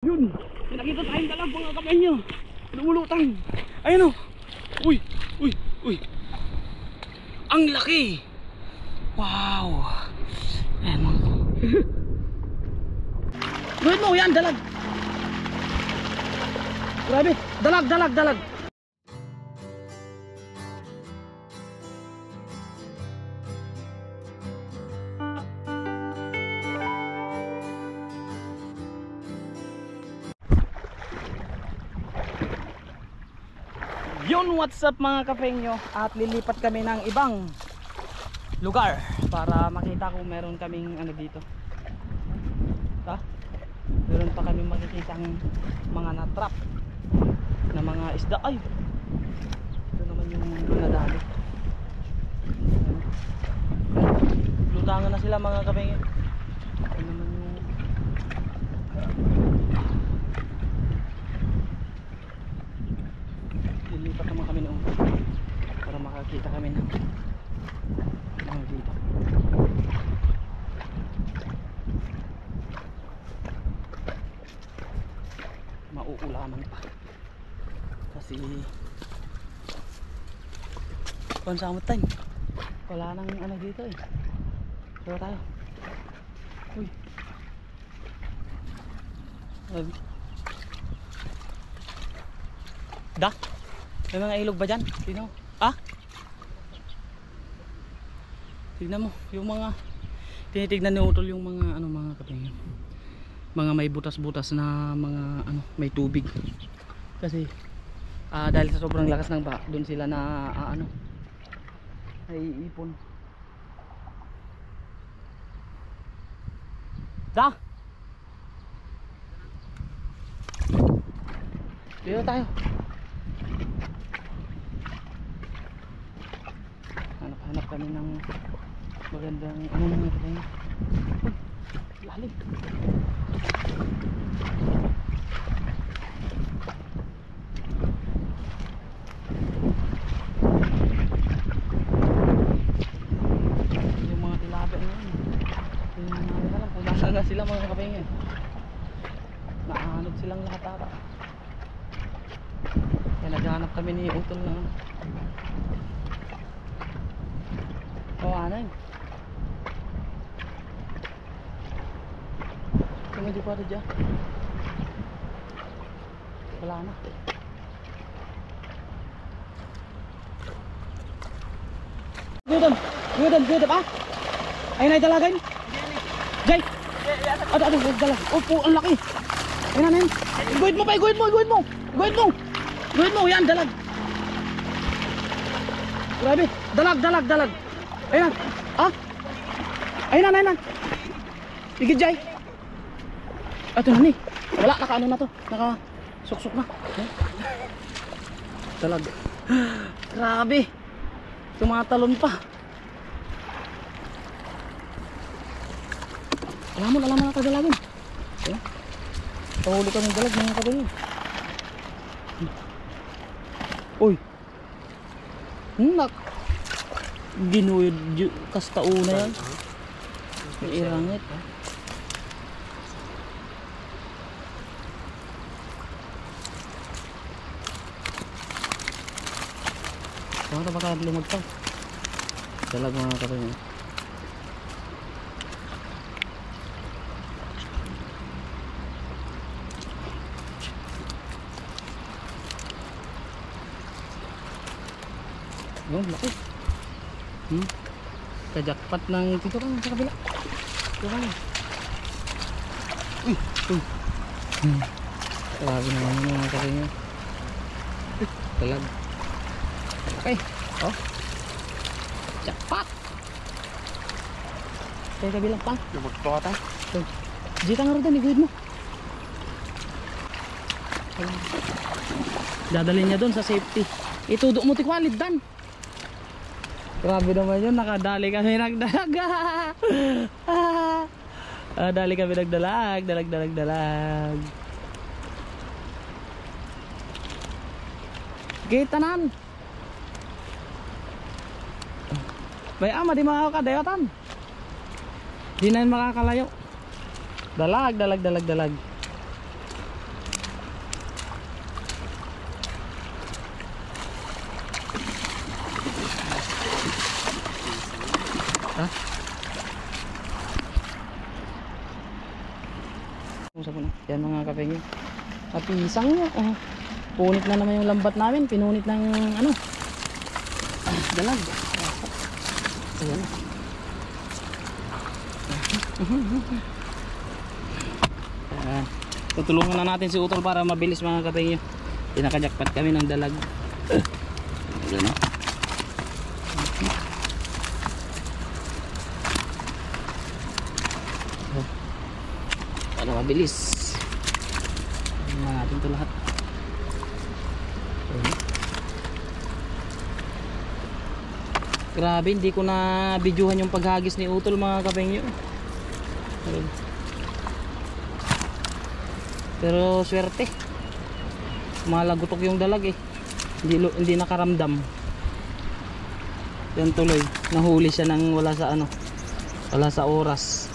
Yun, may nakita tayong dalag mga kapenyo. Lumulutang. Ayun o. Uy, uy, uy. Ang laki. Wow. Ayan mo. Gawin mo yan, dalag. Grabe, dalag, dalag, dalag. Yun, what's up mga kapengyo, at lilipat kami ng ibang lugar para makita kung meron kaming ano dito. Meron pa kami makikitang mga natrap na mga isda. Ay, ito naman yung nadali. Lutangan na sila mga kapengyo. Ito naman yung lilipat naman kami noon para makakita kami ng mga dito. Mauulaman pa kasi konsamot tayo, wala nang ano dito eh. Kaya tayo, uy, da, may mga ilog ba dyan? Tignan mo. Ah? Tignan mo. Yung mga tinitignan ni Utol yung mga ano mga kapatid. Mga may butas-butas na mga ano, may tubig. Kasi dahil sa sobrang lakas ng baha, doon sila na ano, naiipon. Da! Dito tayo. Hanap kami ng magandang ano mga kapatid. Lalim. Yung mga tilapia ngayon, hindi namin alam kung nasa na sila mga kapatid. Nakahanap silang lahat ata. Kaya naghahanap kami ni Utol na ano. Kawanan. Kung hindi pa rin dyan, wala na. Gudon ah? Ayun ay dalagay. Jay, ada dalag. Opo, ang laki. Ayun na yun. Iguhit mo yan, dalag. Grabe, dalag. Ayun na. Ah? Ayun na. Igid Jay. Ito na ni. Wala, naka-ano na to. Naka-suksok na. Dalag. Grabe. Tumatalon pa. Alam mo na kadalagin. Pahuli ka ng dalag mga kadalagin. Uy. Ginuyod kastauna yan. May irangit. Saan na baka lumagpag? Dalag mga kapatid. Yung laki. Kajakpat ng dito kan sa kabila. Uy. Grabe naman yung mga kapatid. Dalag. Okay, oh, jackpot. Kaya kabilang pa lumagpata. Dito nga rin, iguhid mo. Dadalhin niya doon sa safety. Itudok mo tikwalid dan. Grabe naman yun, nakadali kami nagdalag. Dali kami nagdalag, dalag. Gitanan. May ama di makakadayatan. Di na yun makakalayo. Dalag. Ayan mga kapengyo. At isang punit na naman yung lambat namin. Pinunit ng ano, dalag. Ayan. Ayan. Tutulungan na natin si Utol para mabilis mga kapengyo. Pinakajakpat kami ng dalag. Ayan o. Para mabilis. Ayan na natin ito lahat. Ayan. Grabe, hindi ko na videohan yung paghagis ni Utol mga kapengyo. Ayan. Pero swerte, malagutok yung dalag eh, hindi nakaramdam. Yan tuloy, nahuli siya nang wala sa ano, wala sa oras.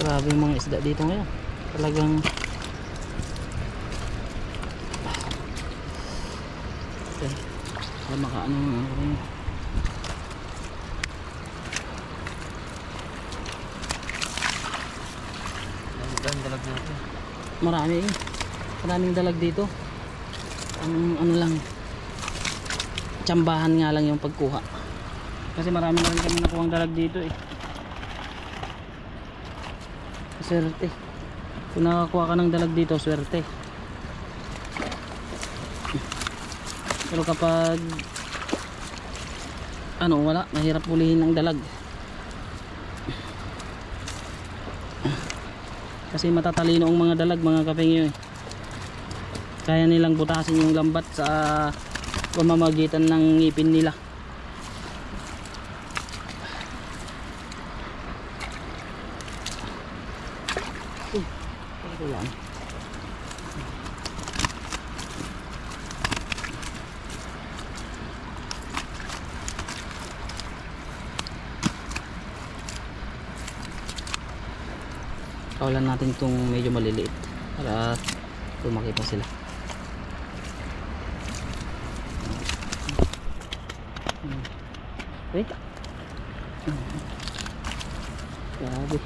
Grabe yung mga isda dito ngayon. Talagang okay. Ay makaano nga ako rin. Dalag natin. Maraming dalag dito. Ang ano lang, tsambahan nga lang yung pagkuha. Kasi marami na rin kami nakuhang dalag dito eh. Swerte. Kung nakakuha ka ng dalag dito, swerte. Pero kapag ano, wala, mahirap hulihin ng dalag. Kasi matatalino ang mga dalag mga kapengyo eh. Kaya nilang butasin yung lambat sa pamamagitan ng ngipin nila. Ito lang. Kawalan natin itong medyo maliliit para lumaki pa sila. Okay. Grabe.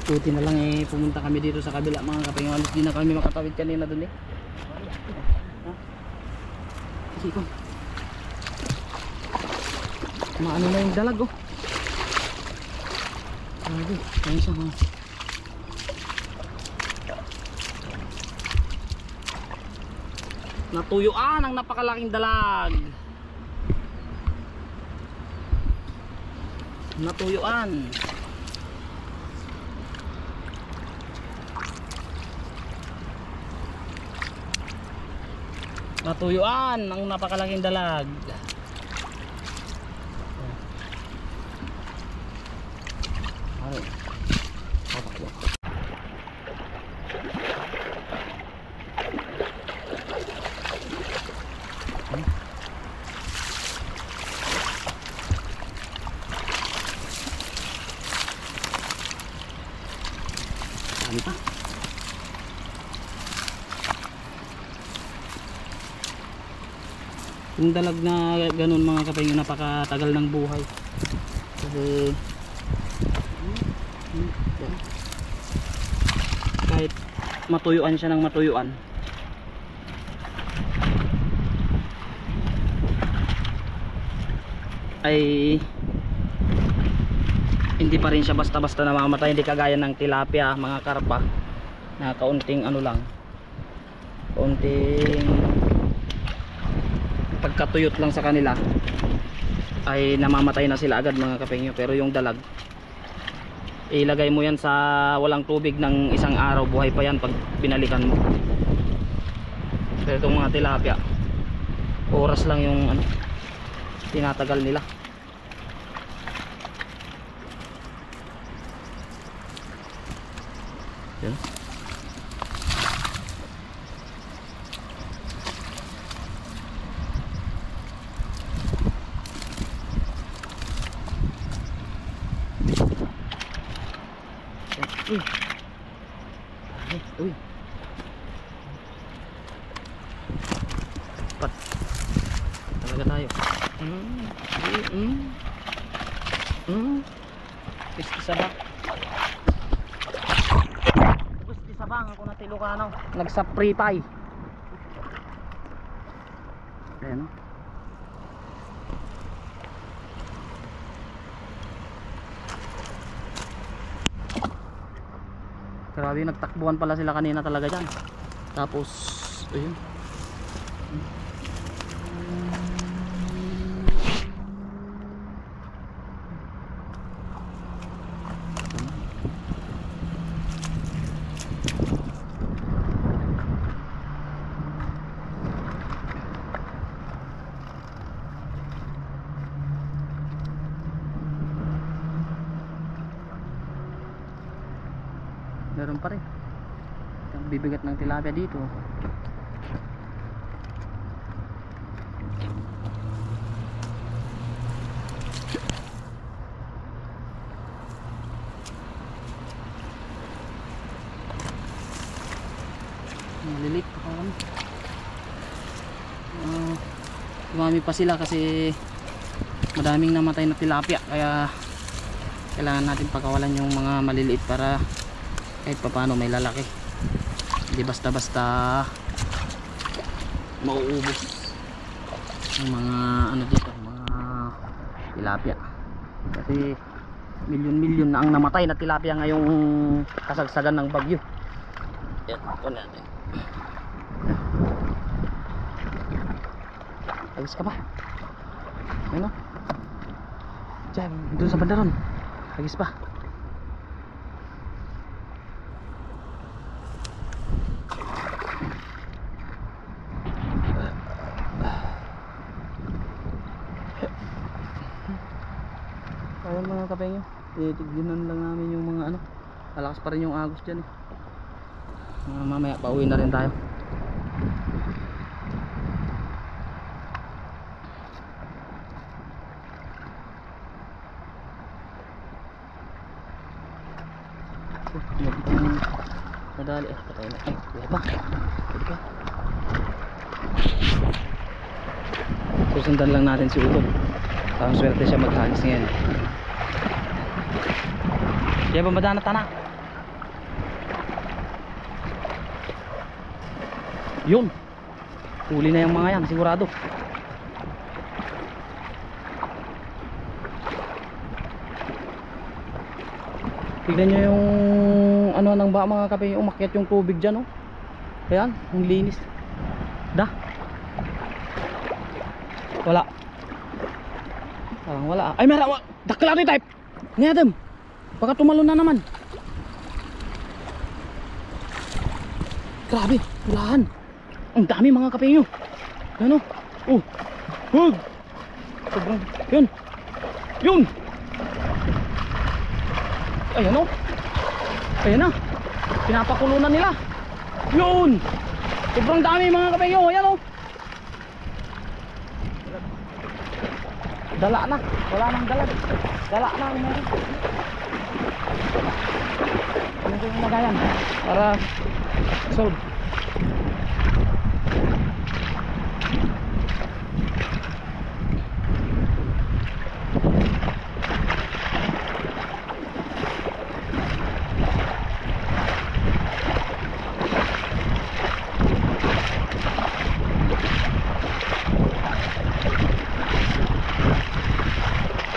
Buti na lang eh pumunta kami dito sa kabila mga kapengyo. Halos di na kami makatawid kanina dun eh. Sige ko. Maano na yung dalag oh. Grabe. Ayun siya ha. Natuyuan ang napakalaking dalag. Natuyuan. Natuyuan ang napakalaking dalag. Pa. Yung dalag na ganun mga kapengyo, napakatagal ng buhay kasi kahit matuyuan siya ng matuyuan ay hindi pa rin siya basta-basta namamatay. Hindi kagaya ng tilapia, mga karpa na kaunting ano lang, kaunting pagkatuyot lang sa kanila ay namamatay na sila agad mga kapengyo. Pero yung dalag, ilagay mo yan sa walang tubig ng isang araw, buhay pa yan pag pinalikan mo. Pero itong mga tilapia, oras lang yung ano, tinatagal nila. Yan. Uy. Uy. Pat. Talaga tayo. Pisti sa bak. Pisti sa bang ako na Tilocano. Nagsapripay. Ayan o. Grabe, nagtakbuhan pala sila kanina talaga dyan. Tapos ayun. Meron pa rin. Ang bibigat ng tilapia dito. Malilit pa kami. Dumami pa sila kasi madaming namatay na tilapia, kaya kailangan natin pakawalan yung mga maliliit para kahit paano may lalaki. Hindi basta basta mauubos yung mga ano dito, mga tilapia, kasi milyon na ang namatay na tilapia ngayong kasagsagan ng bagyo. Yan, ito natin. Agis ka ba? Ano? Diyan, doon sa banda ron. Agis pa. Ayun mga kapengyo, tignan lang namin yung mga ano, malakas pa rin yung agos dyan eh. Mamaya pauwi na rin tayo. Nadali eh, patay na. Ay, buhay pa. Pwede ka. Susundan lang natin si Uto. Parang swerte siya maghagis ngayon. Kaya ba madana tanak? Yun. Huli na yung mga yan, sigurado. Tignan nyo yung ano nang ba mga kape, umakyat yung tubig dyan oh. Ayan, ang linis. Da. Wala. Parang wala. Ay meron, dakla rin type. Ngayon, baka tumalon na naman. Grabe, walahan. Ang dami mga kape nyo. Ayan oh. Hug. Sobrang, yun. Yun. Ayan o. Ayan na. Pinapakulo na nila. Yun. Sobrang dami mga kapengyo. Ayan o. Dala na. Wala nang dala. Dala na ang meron. Ano ko yung nagayan para sold.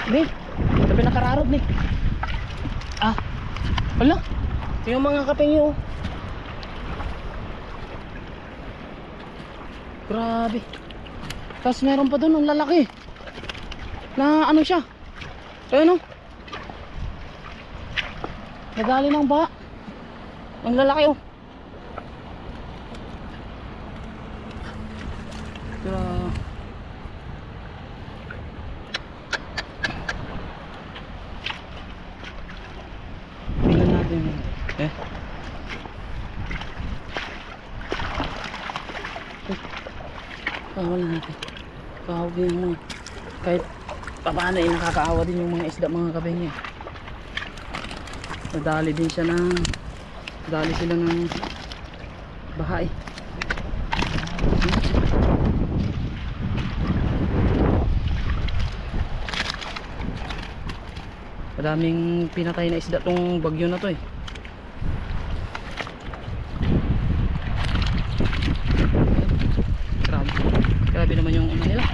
Ni, sabi nakararod ni. Ah, wala. Yung mga kapengyo. Grabe. Tapos meron pa doon ang lalaki. Na ano siya. Ayun o. Nadali ng ba. Ang lalaki o. Grabe. Eh. Wala natin. Kahawag yung mga kahit papaano eh nakakaawa din yung mga isda mga kabengyo. Nadali din siya ng dali sila ng baha eh. Madaming pinatay na isda tong bagyo na to eh. Grabe. Grabe naman yung ano nila.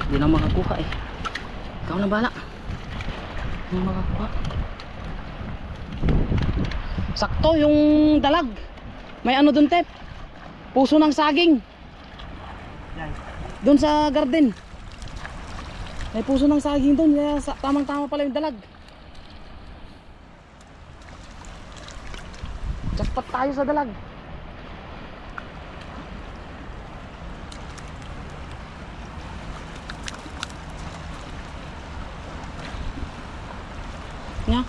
Hindi na makakuha eh. Ikaw na bala. Hindi na makakuha. Sakto yung dalag. May ano dun, Tep? Puso ng saging. Doon sa garden. May puso ng saging doon. Kaya tamang-tama pala yung dalag. Jackpot tayo sa dalag. Nya.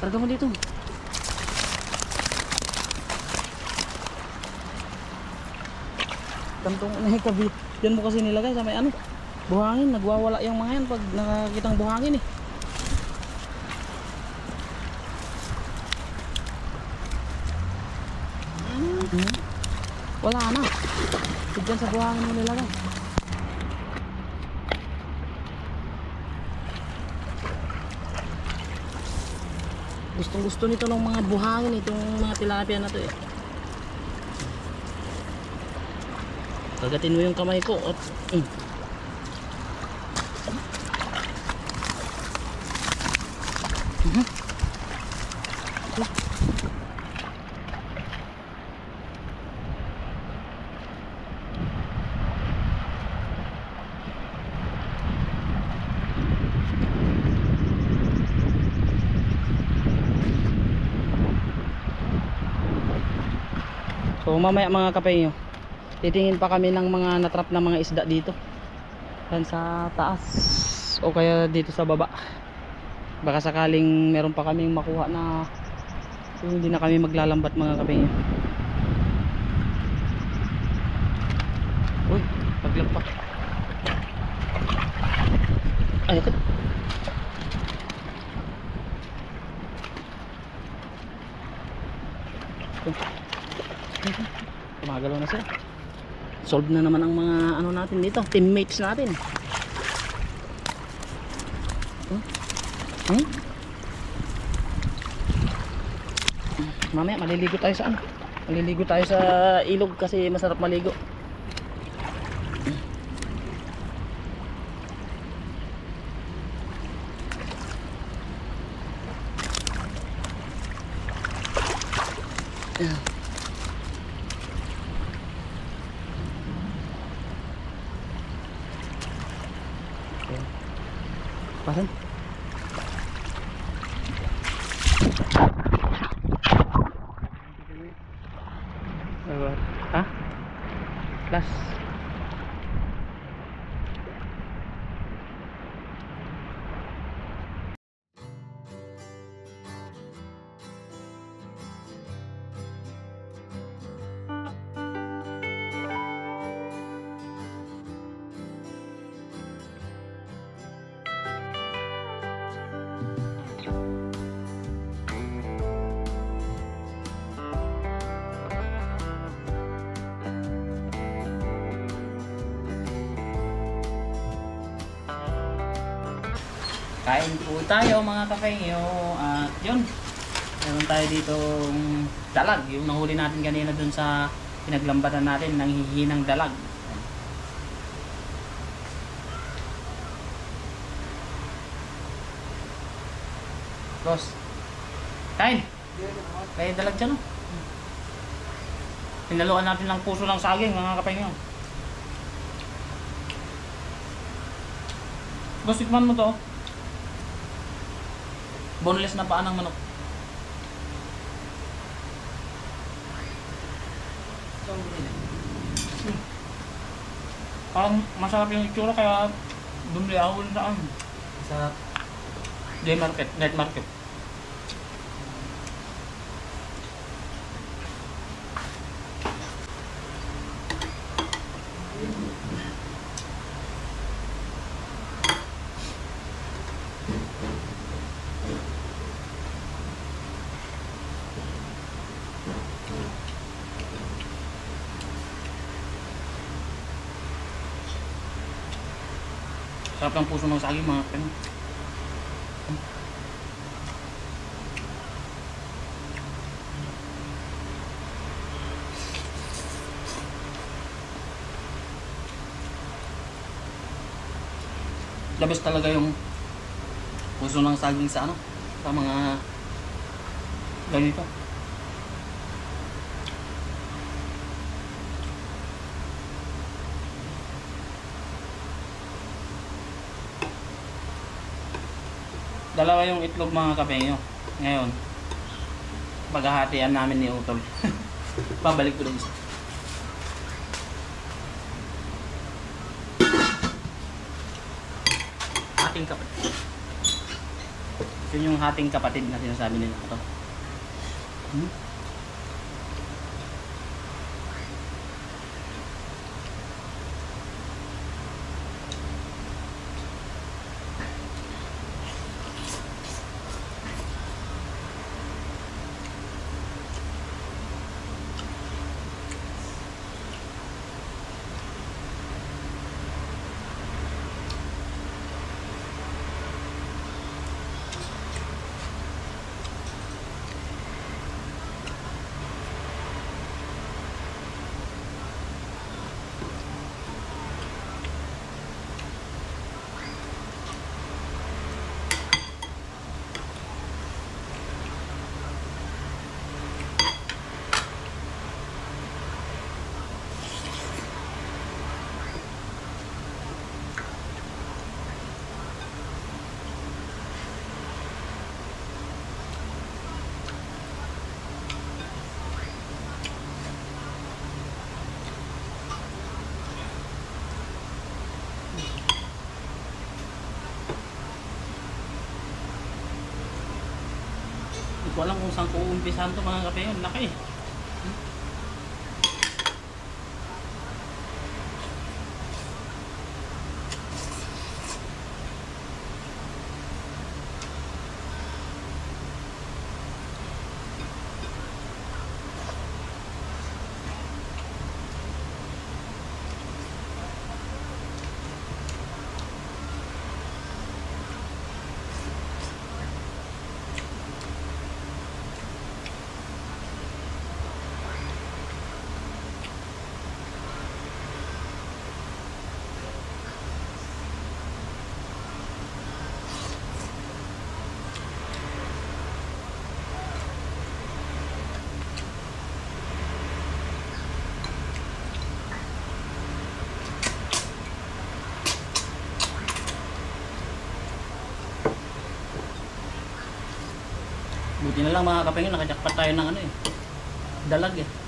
Targa mo dito. Kantong kabi. Yan mo kasi nilagay sa may ano, buhangin. Nagwawala yung mga yan pag nakakitang buhangin eh. Wala na. Diyan sa buhangin mo nilagay. Gustong gusto nito ng mga buhangin itong mga tilapia na to eh. Kagatin mo yung kamay ko at so mamaya mga kapengyo, titingin pa kami ng mga natrap na mga isda dito yan sa taas o kaya dito sa baba. Baka sakaling meron pa kaming makuha na hindi na kami maglalambat mga kapengyo. Uy, paglampak. Ay, akit. Gumagalaw na siya. Solve na naman ang mga ano natin dito, teammates natin. Mamaya maliligo tayo sa ano? Maliligo tayo sa ilog kasi masarap maligo. Pasan? Ha? Plus. Kain po tayo mga kapengyo at yun, meron tayo dito dalag, yung nahuli natin kanina dun sa pinaglambatan natin ng hihinang dalag. Boss, kain! May dalag dyan o. Pinaluan natin ng puso ng saging mga kapengyo. Boss, tikman mo to. Boneless na paa ng manok. Parang masarap yung itsura kaya bumili ako sa ano. Masarap. Day market, night market. Sarap ng puso ng saging mga kapeng. The best talaga yung puso ng saging sa ano, sa mga ganito. Dalawa yung itlog mga kapengyo. Ngayon, paghahatian namin ni Utol. Babalik ko din isa. Hating kapatid. Yun yung hating kapatid na sinasabi nila ito. Hindi ko alam kung saan ko uumpisahan ito mga kapengyo. Laki eh. Buti na lang mga kapengyo, nakajakpat tayo ng ano eh, dalag eh.